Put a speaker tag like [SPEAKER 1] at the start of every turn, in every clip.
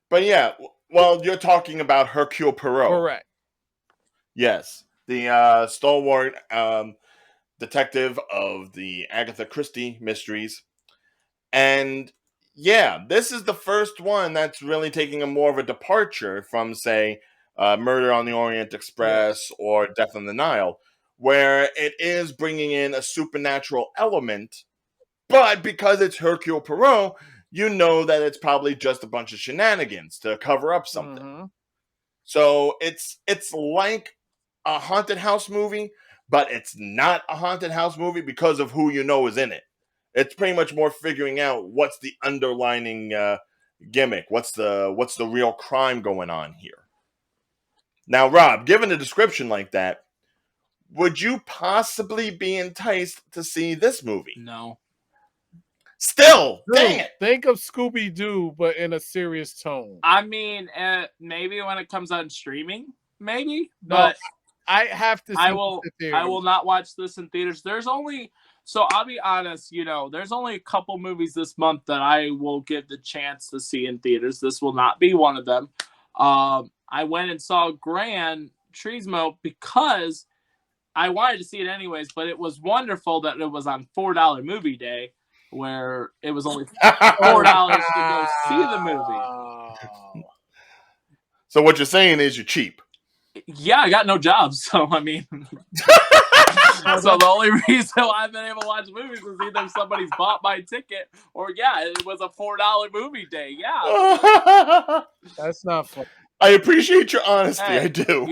[SPEAKER 1] But yeah, well, you're talking about Hercule Poirot.
[SPEAKER 2] Correct.
[SPEAKER 1] Yes, the stalwart detective of the Agatha Christie mysteries. And yeah, this is the first one that's really taking a more of a departure from, say, Murder on the Orient Express
[SPEAKER 2] Yes.
[SPEAKER 1] or Death on the Nile, where it is bringing in a supernatural element, but because it's Hercule Poirot, you know that it's probably just a bunch of shenanigans to cover up something.
[SPEAKER 2] Mm-hmm.
[SPEAKER 1] So it's like a haunted house movie, but it's not a haunted house movie because of who you know is in it. It's pretty much more figuring out what's the underlining gimmick, what's the real crime going on here. Now, Rob, given a description like that, would you possibly be enticed to see this movie?
[SPEAKER 3] No.
[SPEAKER 1] Still, dang
[SPEAKER 2] Dude,
[SPEAKER 1] it!
[SPEAKER 2] think of Scooby Doo, but in a serious tone.
[SPEAKER 3] I mean, maybe when it comes out streaming, maybe,
[SPEAKER 2] No,
[SPEAKER 3] but
[SPEAKER 2] I have to see
[SPEAKER 3] I
[SPEAKER 2] this
[SPEAKER 3] will.
[SPEAKER 2] in
[SPEAKER 3] I
[SPEAKER 2] theaters.
[SPEAKER 3] will not watch this in theaters. There's only. So I'll be honest. There's only a couple movies this month that I will give the chance to see in theaters. This will not be one of them. I went and saw Gran Turismo because I wanted to see it anyways, but it was wonderful that it was on $4 movie day, where it was only $4 to go see the movie.
[SPEAKER 2] Wow.
[SPEAKER 1] So what you're saying is you're cheap.
[SPEAKER 3] Yeah, I got no job, so I mean, so the only reason why I've been able to watch movies is either somebody's bought my ticket or it was a $4 movie day. Yeah,
[SPEAKER 2] That's not fun.
[SPEAKER 1] I appreciate your honesty.
[SPEAKER 3] hey,
[SPEAKER 1] I do.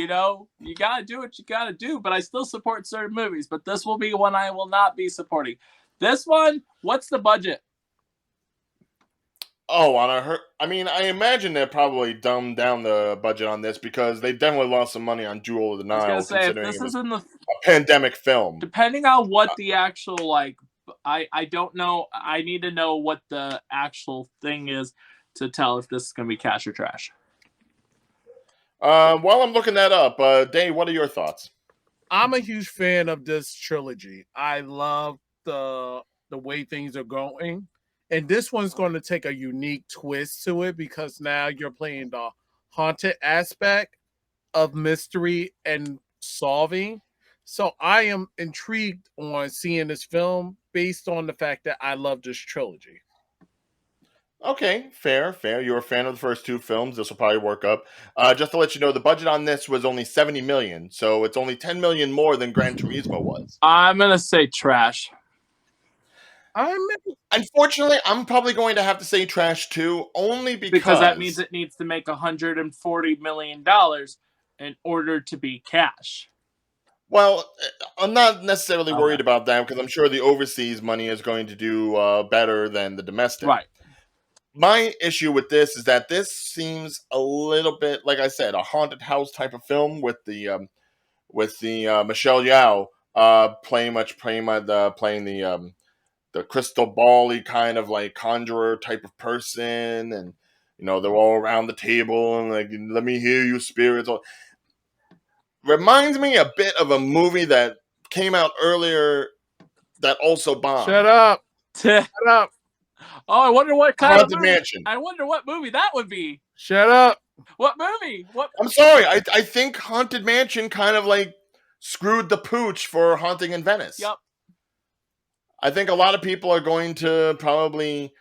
[SPEAKER 3] you gotta do what you gotta do. But I still support certain movies. But this will be one I will not be supporting. This one, what's the budget?
[SPEAKER 1] Oh, I mean, I imagine they probably dumbed down the budget on this because they definitely lost some money on Jewel of the
[SPEAKER 3] I was gonna
[SPEAKER 1] Nile,
[SPEAKER 3] say if
[SPEAKER 1] considering
[SPEAKER 3] this
[SPEAKER 1] it was
[SPEAKER 3] is in the
[SPEAKER 1] a pandemic film.
[SPEAKER 3] depending on what the actual I don't know. I need to know what the actual thing is to tell if this is gonna be cash or trash.
[SPEAKER 1] While I'm looking that up, Dave, what are your thoughts?
[SPEAKER 2] I'm a huge fan of this trilogy. I love the way things are going. And this one's going to take a unique twist to it because now you're playing the haunted aspect of mystery and solving. So I am intrigued on seeing this film based on the fact that I love this trilogy.
[SPEAKER 1] Okay, fair, fair. You're a fan of the first two films. This will probably work up. Just to let you know, the budget on this was only 70 million, so it's only 10 million more than Gran Turismo was.
[SPEAKER 3] I'm gonna say trash.
[SPEAKER 2] I'm
[SPEAKER 1] Unfortunately, I'm probably going to have to say trash too, only
[SPEAKER 3] Because that means it needs to make $140 million in order to be cash.
[SPEAKER 1] Well, I'm not necessarily
[SPEAKER 3] Okay.
[SPEAKER 1] worried about that because I'm sure the overseas money is going to do better than the domestic.
[SPEAKER 3] Right.
[SPEAKER 1] My issue with this is that this seems a little bit, like I said, a haunted house type of film with the Michelle Yeoh playing the crystal ball-y kind of like conjurer type of person, and they're all around the table and like, let me hear you spirits. Reminds me a bit of a movie that came out earlier that also bombed.
[SPEAKER 2] Shut up. Shut up.
[SPEAKER 3] Oh, I wonder what kind
[SPEAKER 1] Haunted
[SPEAKER 3] of movie.
[SPEAKER 1] Mansion.
[SPEAKER 3] I wonder what movie that would be.
[SPEAKER 2] Shut up.
[SPEAKER 3] What movie? What?
[SPEAKER 1] I'm sorry. I think Haunted Mansion kind of like screwed the pooch for Haunting in Venice.
[SPEAKER 3] Yep.
[SPEAKER 1] I think a lot of people are going to probably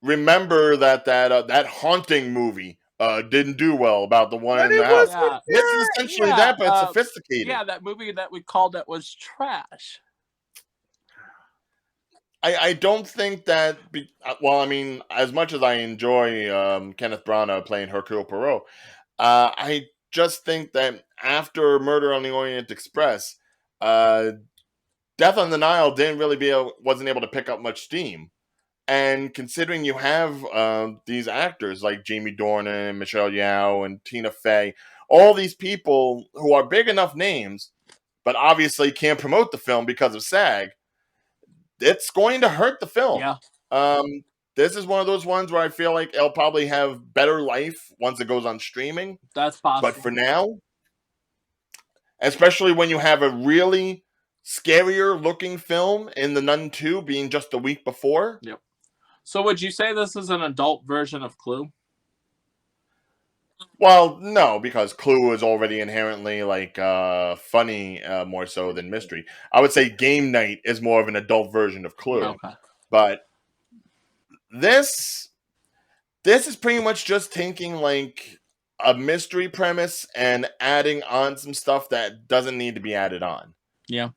[SPEAKER 1] remember that haunting movie didn't do well about the one
[SPEAKER 2] But
[SPEAKER 1] in the
[SPEAKER 2] it
[SPEAKER 1] house.
[SPEAKER 2] was
[SPEAKER 1] This is essentially that, but sophisticated.
[SPEAKER 3] Yeah, that movie that we called that was trash.
[SPEAKER 1] I don't think that. Well, I mean, as much as I enjoy Kenneth Branagh playing Hercule Poirot, I just think that after Murder on the Orient Express, Death on the Nile wasn't able to pick up much steam. And considering you have these actors like Jamie Dornan, Michelle Yeoh, and Tina Fey, all these people who are big enough names, but obviously can't promote the film because of SAG, it's going to hurt the film.
[SPEAKER 3] Yeah.
[SPEAKER 1] This is one of those ones where I feel like it'll probably have better life once it goes on streaming.
[SPEAKER 3] That's possible.
[SPEAKER 1] But for now, especially when you have a really scarier looking film in The Nun 2 being just a week before.
[SPEAKER 3] Yep. So would you say this is an adult version of Clue?
[SPEAKER 1] Well, no, because Clue is already inherently like funny more so than mystery. I would say Game Night is more of an adult version of Clue,
[SPEAKER 3] Okay.
[SPEAKER 1] but this this is pretty much just taking like a mystery premise and adding on some stuff that doesn't need to be added on.
[SPEAKER 3] Yeah.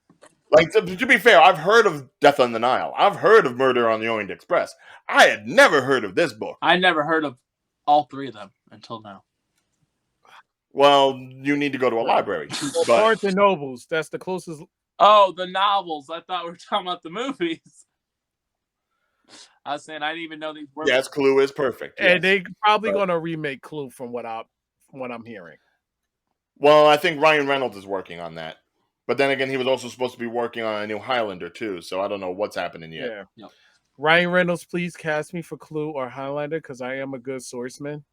[SPEAKER 1] Like to be fair, I've heard of Death on the Nile. I've heard of Murder on the Orient Express. I had never heard of this book.
[SPEAKER 3] I never heard of all three of them until now.
[SPEAKER 1] Well, you need to go to a library.
[SPEAKER 2] Well,
[SPEAKER 1] But
[SPEAKER 2] Barnes and Nobles, that's the closest.
[SPEAKER 3] Oh, the novels. I thought we were talking about the movies. I was saying I didn't even know these were.
[SPEAKER 1] yes, Clue is perfect. Yes.
[SPEAKER 2] And they probably
[SPEAKER 1] But-
[SPEAKER 2] gonna remake Clue from what I'm hearing.
[SPEAKER 1] Well, I think Ryan Reynolds is working on that. But then again, he was also supposed to be working on a new Highlander too, so I don't know what's happening yet.
[SPEAKER 2] Yeah.
[SPEAKER 3] Yep.
[SPEAKER 2] Ryan Reynolds, please cast me for Clue or Highlander because I am a good swordsman.